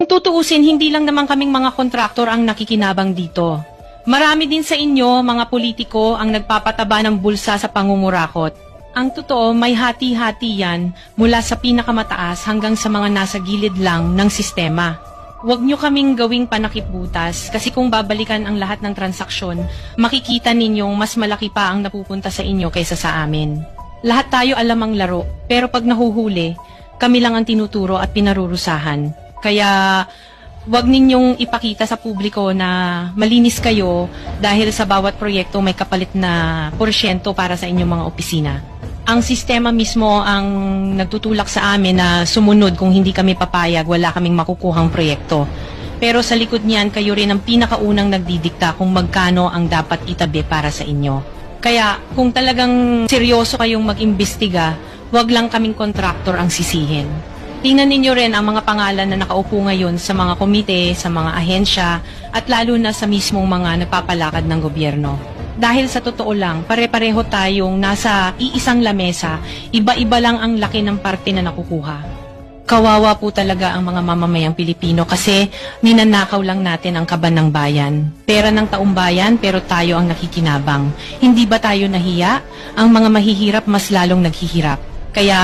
Kung tutuusin, hindi lang naman kaming mga kontraktor ang nakikinabang dito. Marami din sa inyo, mga politiko, ang nagpapataba ng bulsa sa pangungurakot. Ang totoo, may hati-hati yan mula sa pinakamataas hanggang sa mga nasa gilid lang ng sistema. Huwag nyo kaming gawing panakipbutas kasi kung babalikan ang lahat ng transaksyon, makikita ninyong mas malaki pa ang napupunta sa inyo kaysa sa amin. Lahat tayo alam ang laro, pero pag nahuhuli, kami lang ang tinuturo at pinarurusahan. Kaya huwag ninyong ipakita sa publiko na malinis kayo dahil sa bawat proyekto may kapalit na porsyento para sa inyong mga opisina. Ang sistema mismo ang nagtutulak sa amin na sumunod. Kung hindi kami papayag, wala kaming makukuhang proyekto. Pero sa likod niyan, kayo rin ang pinakaunang nagdidikta kung magkano ang dapat itabi para sa inyo. Kaya kung talagang seryoso kayong mag-imbestiga, wag lang kaming kontraktor ang sisihin. Tingnan ninyo rin ang mga pangalan na nakaupo ngayon sa mga komite, sa mga ahensya, at lalo na sa mismong mga nagpapalakad ng gobyerno. Dahil sa totoo lang, pare-pareho tayong nasa iisang lamesa, iba-iba lang ang laki ng parte na nakukuha. Kawawa po talaga ang mga mamamayang Pilipino kasi ninanakaw lang natin ang kaban ng bayan. Pera ng taumbayan pero tayo ang nakikinabang. Hindi ba tayo nahiya? Ang mga mahihirap mas lalong naghihirap. Kaya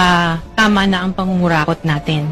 tama na ang pangungurakot natin.